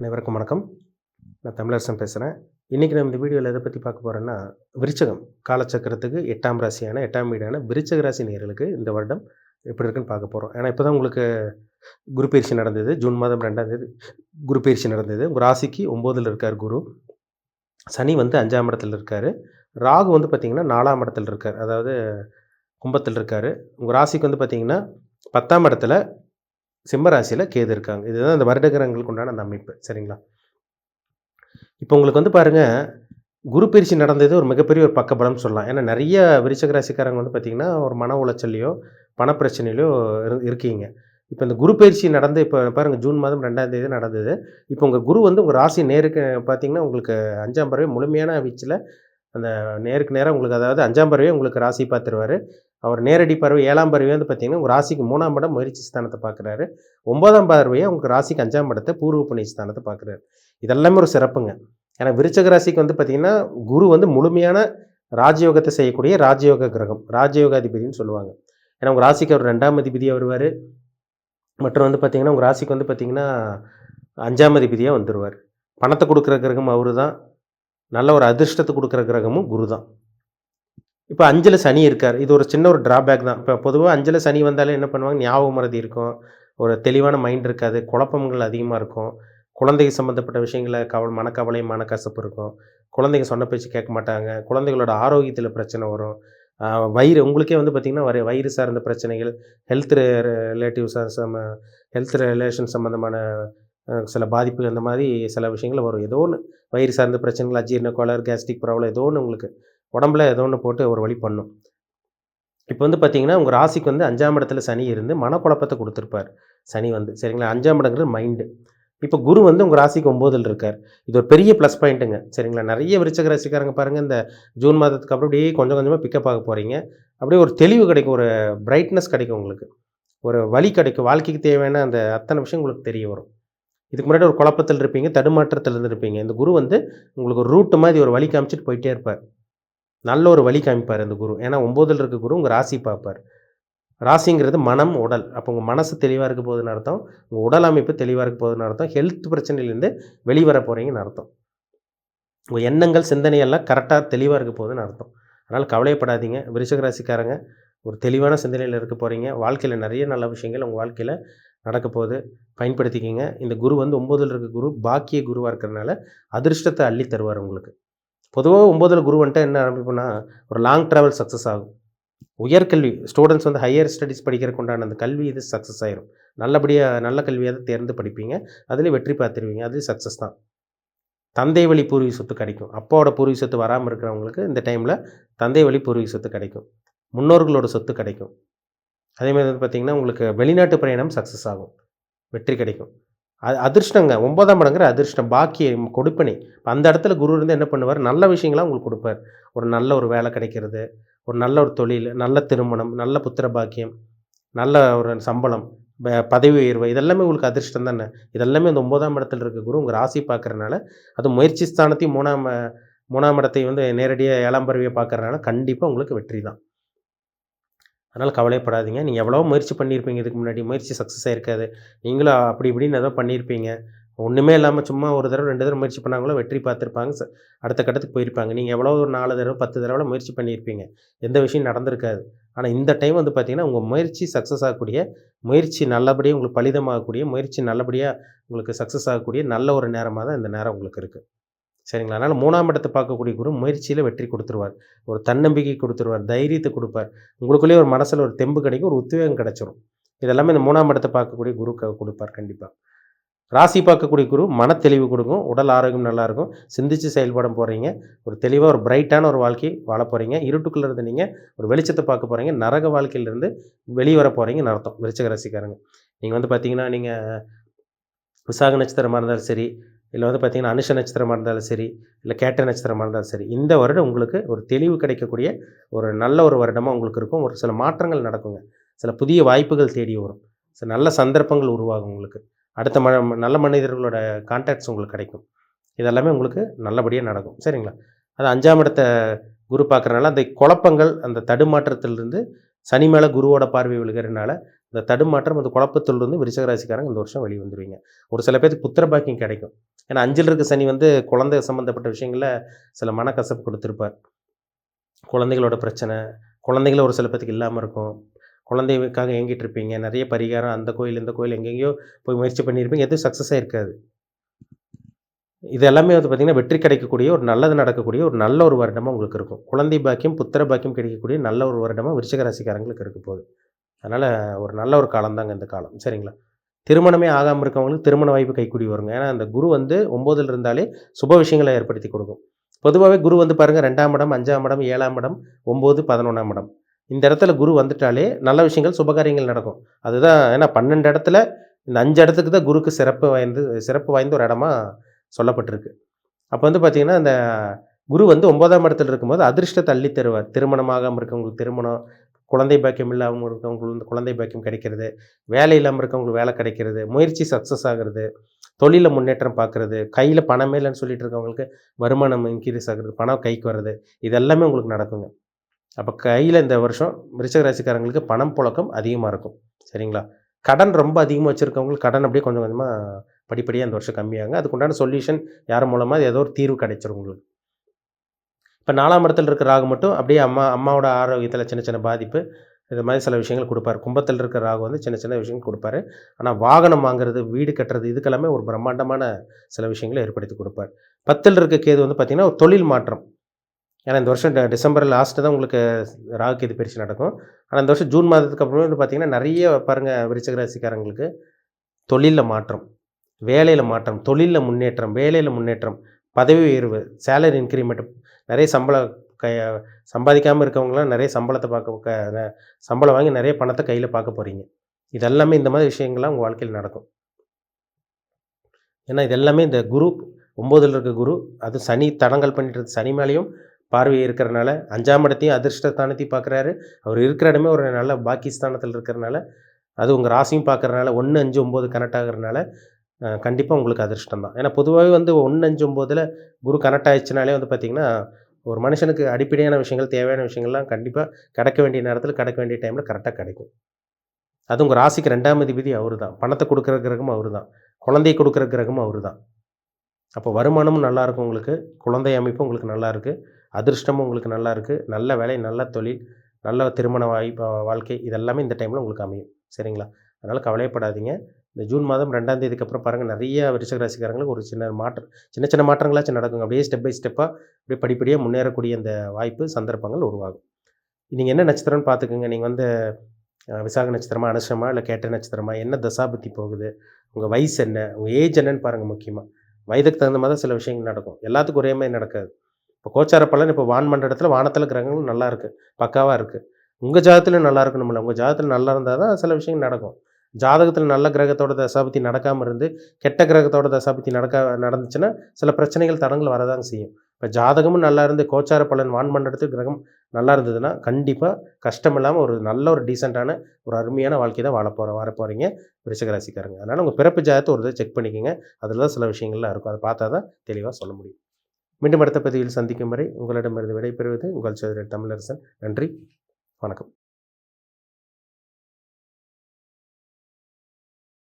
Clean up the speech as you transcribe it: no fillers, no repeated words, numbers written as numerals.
அனைவருக்கும் வணக்கம். நான் தமிழரசன் பேசுகிறேன். இன்றைக்கி நம்ம இந்த வீடியோவில் எதை பற்றி பார்க்க போகிறோன்னா, விருச்சகம் காலச்சக்கரத்துக்கு 8ஆம் ராசியான 8ஆம் வீடான விருச்சக ராசி நேயர்களுக்கு இந்த வருடம் எப்படி இருக்குன்னு பார்க்க போகிறோம். ஏன்னா இப்போ தான் உங்களுக்கு குரு பயிற்சி நடந்தது. ஜூன் மாதம் 2ஆம் தேதி குரு பயிற்சி நடந்தது. உங்கள் ராசிக்கு 9ல் இருக்கார் குரு. சனி வந்து 5ஆம் இடத்துல இருக்கார். ராகு வந்து பார்த்திங்கன்னா 4ஆம் இடத்துல இருக்கார். அதாவது கும்பத்தில் இருக்கார். உங்கள் ராசிக்கு வந்து பார்த்திங்கன்னா 10ஆம் இடத்துல சிம்ம ராசியில் கேது இருக்காங்க. இதுதான் இந்த வருடகிரகங்களுக்கு உண்டான அந்த அமைப்பு. சரிங்களா? இப்போ உங்களுக்கு வந்து பாருங்கள், குரு பயிற்சி நடந்தது ஒரு மிகப்பெரிய ஒரு பக்கபலம்னு சொல்லலாம். ஏன்னா நிறைய விருச்சிக ராசிக்காரங்க வந்து பார்த்திங்கன்னா ஒரு மன உளைச்சல்லையோ பணப்பிரச்சனையிலையோ இருக்கீங்க. இப்போ இந்த குரு பயிற்சி நடந்து இப்போ பாருங்கள், ஜூன் மாதம் 2ஆம் தேதி நடந்தது. இப்போ உங்கள் குரு வந்து உங்கள் ராசி நேருக்கு பார்த்திங்கன்னா உங்களுக்கு 5ஆம் பார்வை முழுமையான வீச்சில் அந்த நேருக்கு நேராக உங்களுக்கு, அதாவது 5ஆம் பார்வையே உங்களுக்கு ராசி பார்த்துருவார். அவர் நேரடி பார்வை 7ஆம் பார்வையே வந்து பார்த்திங்கன்னா உங்கள் ராசிக்கு 3ஆம் இடம் முயற்சி ஸ்தானத்தை பார்க்குறாரு. 9ஆம் பார்வையே உங்களுக்கு ராசிக்கு 5ஆம் இடத்தை பூர்வ புண்ணிய ஸ்தானத்தை பார்க்குறாரு. இதெல்லாமே ஒரு சிறப்புங்க. ஏன்னா விருச்சிக ராசிக்கு வந்து பார்த்திங்கன்னா குரு வந்து முழுமையான ராஜயோகத்தை செய்யக்கூடிய ராஜயோக கிரகம், ராஜயோகாதிபதினு சொல்லுவாங்க. ஏன்னா உங்கள் ராசிக்கு அவர் 2ஆம் அதிபதியாக வருவார். மற்றும் வந்து பார்த்திங்கன்னா உங்கள் ராசிக்கு வந்து பார்த்திங்கன்னா 5ஆம் அதிபதியாக வந்துடுவார். பணத்தை கொடுக்குற கிரகம் அவரு தான். நல்ல ஒரு அதிர்ஷ்டத்தை கொடுக்குற கிரகமும் குரு தான். இப்போ 5ல் சனி இருக்கார். இது ஒரு சின்ன ஒரு ட்ராபேக் தான். இப்போ பொதுவாக 5ல் சனி வந்தாலே என்ன பண்ணுவாங்க, ஞாபக மறதி இருக்கும், ஒரு தெளிவான மைண்ட் இருக்காது, குழப்பங்கள் அதிகமாக இருக்கும், குழந்தைங்க சம்மந்தப்பட்ட விஷயங்களில் மனக்கவலை மனக்கசப்பு இருக்கும், குழந்தைங்க சொன்ன பேச்சு கேட்க மாட்டாங்க, குழந்தைகளோட ஆரோக்கியத்தில் பிரச்சனை வரும், வயிறு உங்களுக்கே வந்து பார்த்திங்கன்னா வயிறு சார்ந்த பிரச்சனைகள், ஹெல்த் ரிலேஷன் சம்மந்தமான சில பாதிப்பு, அந்த மாதிரி சில விஷயங்கள் வரும். ஏதோ ஒன்று வயிறு சார்ந்த பிரச்சனைகள், அஜீரண கோளாறு, கேஸ்ட்ரிக் ப்ராப்ளம், ஏதோ ஒன்று உங்களுக்கு உடம்புல ஏதோ ஒன்று போட்டு ஒரு வழி பண்ணும். இப்போ வந்து பார்த்திங்கன்னா உங்கள் ராசிக்கு வந்து 5ஆம் இடத்துல சனி இருந்து மனக்குழப்பத்தை கொடுத்துருப்பார் சனி வந்து. சரிங்களா? 5ஆம் இடங்கிறது மைண்டு. இப்போ குரு வந்து உங்கள் ராசிக்கு 9ல் இருக்கார். இது ஒரு பெரிய ப்ளஸ் பாயிண்ட்டுங்க. சரிங்களா? நிறைய விருச்சிக ராசிக்காரங்க பாருங்கள், இந்த ஜூன் மாதத்துக்கு அப்புறம் அப்படியே கொஞ்சம் கொஞ்சமாக பிக்கப் ஆக போகிறீங்க. அப்படியே ஒரு தெளிவு கிடைக்கும், ஒரு பிரைட்னஸ் கிடைக்கும், உங்களுக்கு ஒரு வழி கிடைக்கும், வாழ்க்கைக்கு தேவையான அந்த அத்தனை விஷயம் உங்களுக்கு தெரிய வரும். இதுக்கு முன்னாடி ஒரு குழப்பத்தில் இருப்பீங்க, தடுமாற்றத்தில் இருந்திருப்பீங்க. இந்த குரு வந்து உங்களுக்கு ஒரு ரூட்டு மாதிரி ஒரு வழி காமிச்சிட்டு போயிட்டே இருப்பார். நல்ல ஒரு வழி காமிப்பார் இந்த குரு. ஏன்னா 9ல் இருக்க குரு உங்கள் ராசி பார்ப்பார். ராசிங்கிறது மனம், உடல். அப்போ உங்கள் மனசு தெளிவாக இருக்க போகுதுன்னு அர்த்தம், உங்கள் உடல் அமைப்பு தெளிவாக இருக்க போகுதுன்னு அர்த்தம், ஹெல்த் பிரச்சனையிலேருந்து வெளிவர போகிறீங்கன்னு அர்த்தம், உங்கள் எண்ணங்கள் சிந்தனையெல்லாம் கரெக்டாக தெளிவாக இருக்க போகுதுன்னு அர்த்தம். அதனால் கவலைப்படாதீங்க விருச்சிக ராசிக்காரங்க. ஒரு தெளிவான சிந்தனையில் இருக்க போகிறீங்க. வாழ்க்கையில் நிறைய நல்ல விஷயங்கள் உங்கள் வாழ்க்கையில் நடக்க போகுது, பயன்படுத்திக்கிங்க. இந்த குரு வந்து 9ல் இருக்க குரு பாக்கிய குருவாக இருக்கிறதுனால அதிர்ஷ்டத்தை அள்ளி தருவார் உங்களுக்கு. பொதுவாக 9ல் குரு வந்துட்டு என்ன ஆரம்பிப்போம்னா ஒரு லாங் ட்ராவல் சக்ஸஸ் ஆகும். உயர்கல்வி ஸ்டூடெண்ட்ஸ் வந்து ஹையர் ஸ்டடீஸ் படிக்கிறதுக்கு உண்டான அந்த கல்வி இது சக்ஸஸ் ஆயிரும். நல்லபடியாக நல்ல கல்வியாக தேர்ந்து படிப்பீங்க, அதுலேயும் வெற்றி பார்த்துருவீங்க, அதுலேயும் சக்ஸஸ் தான். தந்தை வழி பூர்வீக சொத்து கிடைக்கும். அப்பாவோட பூர்வீக சொத்து வராமல் இருக்கிறவங்களுக்கு இந்த டைமில் தந்தை வழி பூர்வீக சொத்து கிடைக்கும், முன்னோர்களோட சொத்து கிடைக்கும். அதேமாதிரி வந்து பார்த்திங்கன்னா உங்களுக்கு வெளிநாட்டு பிரயாணம் சக்ஸஸ் ஆகும், வெற்றி கிடைக்கும். அதிர்ஷ்டங்க 9ஆம் இடங்கிற அதிர்ஷ்டம், பாக்கியம், கொடுப்பனை. அந்த இடத்துல குரு இருந்து என்ன பண்ணுவார், நல்ல விஷயங்களாக உங்களுக்கு கொடுப்பார். ஒரு நல்ல ஒரு வேலை கிடைக்கிறது, ஒரு நல்ல ஒரு தொழில், நல்ல திருமணம், நல்ல புத்திர பாக்கியம், நல்ல ஒரு சம்பளம், பதவி உயர்வு, இதெல்லாமே உங்களுக்கு அதிர்ஷ்டம் தானே. இதெல்லாமே அந்த 9ஆம் இடத்துல இருக்க குரு உங்கள் ராசி பார்க்குறதுனால, அது முயற்சி ஸ்தானத்தையும் 3ஆம் இடத்தை வந்து நேரடியாக 7ஆம் பார்வையை பார்க்குறதுனால கண்டிப்பாக உங்களுக்கு வெற்றி தான். அதனால் கவலைப்படாதீங்க. நீங்கள் எவ்வளோ முயற்சி பண்ணியிருப்பீங்க இதுக்கு முன்னாடி, முயற்சி சக்ஸஸ் ஆகிருக்காது. நீங்களும் அப்படி இப்படின்னு ஏதோ பண்ணியிருப்பீங்க. ஒன்றுமே இல்லாமல் சும்மா ஒரு தடவை 2 தடவை முயற்சி பண்ணாங்களோ வெற்றி பார்த்துருப்பாங்க, அடுத்த கட்டத்துக்கு போயிருப்பாங்க. நீங்கள் எவ்வளோ ஒரு 4 தடவை 10 தடவை முயற்சி பண்ணியிருப்பீங்க, எந்த விஷயம் நடந்திருக்காது. ஆனால் இந்த டைம் வந்து பார்த்திங்கன்னா உங்கள் முயற்சி சக்ஸஸ் ஆகக்கூடிய, முயற்சி நல்லபடியாக உங்களுக்கு பலிதமாகக்கூடிய, முயற்சி நல்லபடியாக உங்களுக்கு சக்ஸஸ் ஆகக்கூடிய நல்ல ஒரு நேரமாக தான் இந்த நேரம் உங்களுக்கு இருக்குது. சரிங்களா? அதனால் 3ஆம் இடத்தை பார்க்கக்கூடிய குரு முயற்சியில் வெற்றி கொடுத்துருவார், ஒரு தன்னம்பிக்கை கொடுத்துருவார், தைரியத்தை கொடுப்பார். உங்களுக்குள்ளேயே ஒரு மனசில் ஒரு தெம்பு கிடைக்கும், ஒரு உத்வேகம் கிடச்சிரும். இதெல்லாமே இந்த 3ஆம் இடத்தை பார்க்கக்கூடிய குரு கொடுப்பார் கண்டிப்பாக. ராசி பார்க்கக்கூடிய குரு மனத்தெளிவு கொடுக்கும், உடல் ஆரோக்கியம் நல்லாயிருக்கும், சிந்தித்து செயல்பட போகிறீங்க, ஒரு தெளிவாக ஒரு பிரைட்டான ஒரு வாழ்க்கை வாழ போகிறீங்க. இருட்டுக்குள்ளே இருந்து நீங்கள் ஒரு வெளிச்சத்தை பார்க்க போகிறீங்க, நரக வாழ்க்கையிலேருந்து வெளிவர போகிறீங்கன்னு அர்த்தம் விருச்சிக ராசிக்காரங்க. நீங்கள் வந்து பார்த்திங்கன்னா நீங்கள் விசாக நட்சத்திரமாக இருந்தாலும் சரி, இல்லை வந்து பார்த்திங்கன்னா அனுஷ நட்சத்திரமாக இருந்தாலும் சரி, இல்லை கேட்ட நட்சத்திரமாக இருந்தாலும் சரி, இந்த வருடம் உங்களுக்கு ஒரு தெளிவு கிடைக்கக்கூடிய ஒரு நல்ல ஒரு வருடமாக உங்களுக்கு இருக்கும். ஒரு சில மாற்றங்கள் நடக்குங்க, சில புதிய வாய்ப்புகள் தேடி வரும், சில நல்ல சந்தர்ப்பங்கள் உருவாகும் உங்களுக்கு. அடுத்த நல்ல மனிதர்களோட கான்டாக்ட்ஸ் உங்களுக்கு கிடைக்கும். இதெல்லாமே உங்களுக்கு நல்லபடியாக நடக்கும். சரிங்களா? அது 5ஆம் இடத்தை குரு பார்க்குறதுனால அந்த குழப்பங்கள், அந்த தடுமாற்றத்திலிருந்து சனி மேலே குருவோட பார்வை விழுகிறதுனால இந்த தடுமாற்றம், அந்த குழப்பத்திலிருந்து விருச்சிக ராசிக்காரங்க இந்த வருஷம் வெளிய வந்துருவீங்க. ஒரு சில பேத்துக்கு புத்திர பாக்கியம் கிடைக்கும். ஏன்னா 5ல் இருக்க சனி வந்து குழந்தை சம்மந்தப்பட்ட விஷயங்கள்ல சில மனக்கசப்பு குடுத்திருப்பார். குழந்தைகளோட பிரச்சனை, குழந்தைகள ஒரு சில பேத்துக்கு இல்லாம இருக்கும். குழந்தைகளுக்காக ஏங்கிட்டு இருப்பீங்க. நெறைய பரிகாரம் அந்த கோயில், இந்த கோயில் எங்கெங்கேயோ போய் முயற்சி பண்ணியிருப்பீங்க. எதுவும் சக்சஸே இருக்காது. இது எல்லாமே வந்து பார்த்தீங்கன்னா, வெற்றி கிடைக்கக்கூடிய, ஒரு நல்லது நடக்கக்கூடிய ஒரு நல்ல ஒரு வருடமா உங்களுக்கு இருக்கும். குழந்தை பாக்கியம், புத்திர பாக்கியம் கிடைக்கக்கூடிய நல்ல ஒரு வருடமா விருச்சிக ராசிக்காரங்களுக்கு இருக்க போகுது. அதனால ஒரு நல்ல ஒரு காலம் தாங்க இந்த காலம். சரிங்களா? திருமணமே ஆகாம இருக்கவங்களுக்கு திருமண வாய்ப்பு கைக்கூடி வருங்க. ஏன்னா, அந்த குரு வந்து 9ல் இருந்தாலே சுப விஷயங்கள ஏற்படுத்தி கொடுக்கும். பொதுவாவே குரு வந்து பாருங்க 2ஆம் இடம், 5ஆம் இடம், 7ஆம் இடம், 9, 11ஆம் இடம். இந்த இடத்துல குரு வந்துட்டாலே நல்ல விஷயங்கள், சுபகாரியங்கள் நடக்கும். அதுதான் ஏன்னா 12 இடத்துல இந்த 5 இடத்துக்கு தான் குருக்கு சிறப்பு வாய்ந்த ஒரு இடமா சொல்லப்பட்டிருக்கு. அப்ப வந்து பார்த்தீங்கன்னா, இந்த குரு வந்து 9ஆம் இடத்துல இருக்கும்போது அதிர்ஷ்டத்த அள்ளி தருவார். திருமணம் ஆகாம இருக்கவங்களுக்கு திருமணம், குழந்தை பாக்கியம் இல்லாம இருக்கவங்களுக்கு வந்து குழந்தை பாக்கியம் கிடைக்கிறது, வேலை இல்லாம இருக்கவங்களுக்கு வேலை கிடைக்கிறது, முயற்சி சக்சஸ் ஆகுறது, தொழில்ல முன்னேற்றம் பார்க்குறது, கையில பணமே இல்லன்னு சொல்லிட்டு இருக்கவங்களுக்கு வருமானம் இன்கிரீஸ் ஆகுறது, பணம் கைக்கு வர்றது, இது எல்லாமே உங்களுக்கு நடக்குங்க. அப்ப கையில இந்த வருஷம் விருச்சிக ராசிக்காரங்களுக்கு பணம் புழக்கம் அதிகமா இருக்கும். சரிங்களா? கடன் ரொம்ப அதிகமா வச்சிருக்கவங்களுக்கு கடன் அப்படியே கொஞ்சம் கொஞ்சமா படிப்படியா இந்த வருஷம் கம்மியாகுங்க. அதுக்குண்டான சொல்யூஷன் யார் மூலமா ஏதோ ஒரு தீர்வு கிடைச்சிரும் உங்களுக்கு. இப்ப 4ஆம் இடத்துல இருக்க ராகு மட்டும் அப்படியே அம்மாவோட ஆரோக்கியத்தில சின்ன சின்ன பாதிப்பு, இது மாரி சில விஷயங்கள் குடுப்பாரு. கும்பத்தில இருக்க ராகு வந்து சின்ன சின்ன விஷயங்கள் குடுப்பாரு. ஆனா வாகனம் வாங்குறது, வீடு கட்டுறது இதுக்கெல்லாமே ஒரு பிரம்மாண்டமான சில விஷயங்கள ஏற்படுத்தி குடுப்பார். 10ல் இருக்க கேது வந்து பார்த்தீங்கன்னா, ஒரு தொழில் மாற்றம். ஏன்னா இந்த வருஷம் டிசம்பர் லாஸ்ட்டு தான் உங்களுக்கு ராகு கேது பயிற்சி நடக்கும். ஆனா இந்த வருஷம் ஜூன் மாதத்துக்கு அப்புறமே வந்து பார்த்தீங்கன்னா, நெறைய பாருங்க விருச்சிக ராசிக்காரங்களுக்கு தொழில்ல மாற்றம், வேலையில மாற்றம், தொழில்ல முன்னேற்றம், வேலையில முன்னேற்றம், பதவி உயர்வு, சேலரி இன்கிரிமெண்ட் நெறைய க சம்பாதிக்காம இருக்கவங்கலாம் நெறைய சம்பளத்த பார்க்க சம்பளம் வாங்கி நெறைய பணத்த கையில பார்க்க போறீங்க. இது எல்லாமே இந்த மாரி விஷயங்கள்லாம் உங்க வாழ்க்கையில நடக்கும். ஏன்னா, இது எல்லாமே இந்த குரு 9ல் இருக்க குரு, அது சனி தடங்கல் பண்ணிட்டு இருக்க சனி மேலயும் பார்வை இருக்கிறனால, 5ஆம் இடத்தையும் அதிர்ஷ்டஸ்தானத்தையும் பார்க்குறாரு. அவர் இருக்கிற இடமே ஒரு நல்ல பாக்கியஸ்தானத்தில இருக்கிறனால, அது உங்க ராசியும் பார்க்கறனால 1, 5, 9 கனெக்ட் ஆகுறனால, கண்டிப்பா உங்களுக்கு அதிர்ஷ்டம் தான். ஏன்னா பொதுவாவே வந்து 1, 5, 9ல குரு கனெக்ட் ஆயிடுச்சுனாலே வந்து பார்த்தீங்கன்னா, ஒரு மனுஷனுக்கு அடிப்படையான விஷயங்கள், தேவையான விஷயங்கள்லாம் கண்டிப்பா கிடைக்க வேண்டிய நேரத்தில, கிடைக்க வேண்டிய டைம்ல கரெக்ட்டா கிடைக்கும். அது உங்க ராசிக்கு 2ஆம் அதிபதி அவரு தான். பணத்த குடுக்குற கிரகமும் அவரு தான். குழந்தைய குடுக்குற கிரகமும் அவரு தான். அப்போ வருமானமும் நல்லாயிருக்கும் உங்களுக்கு. குழந்தை அமைப்பும் உங்களுக்கு நல்லாயிருக்கு. அதிர்ஷ்டமும் உங்களுக்கு நல்லாயிருக்கு. நல்ல வேலை, நல்ல தொழில், நல்ல திருமண வாழ்க்கை இதெல்லாமே இந்த டைம்ல உங்களுக்கு அமையும். சரிங்களா? அதனால கவலையப்படாதீங்க. இந்த ஜூன் மாதம் 2ஆம் தேதிக்கு அப்புறம் பாருங்க நெறைய விருச்சிக ராசிக்காரங்களுக்கு ஒரு சின்ன சின்ன மாற்றங்களாச்சும் நடக்குங்க. அப்படியே ஸ்டெப் பை ஸ்டெப்பா அப்படியே படிப்படியா முன்னேறக்கூடிய இந்த வாய்ப்பு, சந்தர்ப்பங்கள் உருவாகும். நீங்க என்ன நட்சத்திரம்னு பார்த்துக்கங்க. நீங்க வந்து விசாக நட்சத்திரமா, அனுஷமா இல்ல கேட்டை நட்சத்திரமா, என்ன தசாபுத்தி போகுது, உங்க வயசு என்ன, உங்க ஏஜ் என்னன்னு பாருங்க முக்கியமா. வயதுக்கு தகுந்த மாரி தான் சில விஷயங்கள் நடக்கும். எல்லாத்துக்கும் ஒரே மாரி நடக்காது. இப்போ கோச்சார பலன் இப்போ வான் மண்டலத்தில வானத்தில கிரகங்கள் நல்லா இருக்கு. பக்காவா இருக்கு. உங்க ஜாதகத்திலும் நல்லா இருக்கணும்ல. உங்க ஜாதகத்தில நல்லா இருந்தா தான் சில விஷயங்கள் நடக்கும். ஜாதகத்தில நல்ல கிரகத்தோட தசாபுத்தி நடக்காம இருந்து, கெட்ட கிரகத்தோட தசாபுத்தி நடந்துச்சுன்னா, சில பிரச்சனைகள், தடங்கள் வரதாங்க செய்யும். இப்ப ஜாதகமும் நல்லா இருந்து, கோச்சார பலன் வான் மண்டலத்தில கிரகம் நல்லா இருந்ததுன்னா, கண்டிப்பா கஷ்டம் இல்லாம ஒரு நல்ல ஒரு டீசென்ட்டான, ஒரு அருமையான வாழ்க்கை தான் வாழப்போறீங்க விருச்சிக ராசிக்காரங்க. அதனால உங்க பிறப்பு ஜாதகத்த ஒரு தடவ செக் பண்ணிக்கங்க. அதில தான் சில விஷயங்கள்லாம் இருக்கும். அத பார்த்தா தான் தெளிவா சொல்ல முடியும். மீண்டும் அடுத்த பதிவில் சந்திக்கும் வரை உங்களிடமிருந்து விடைபெறுவது உங்கள் சகோதரர் தமிழரசன். நன்றி, வணக்கம்.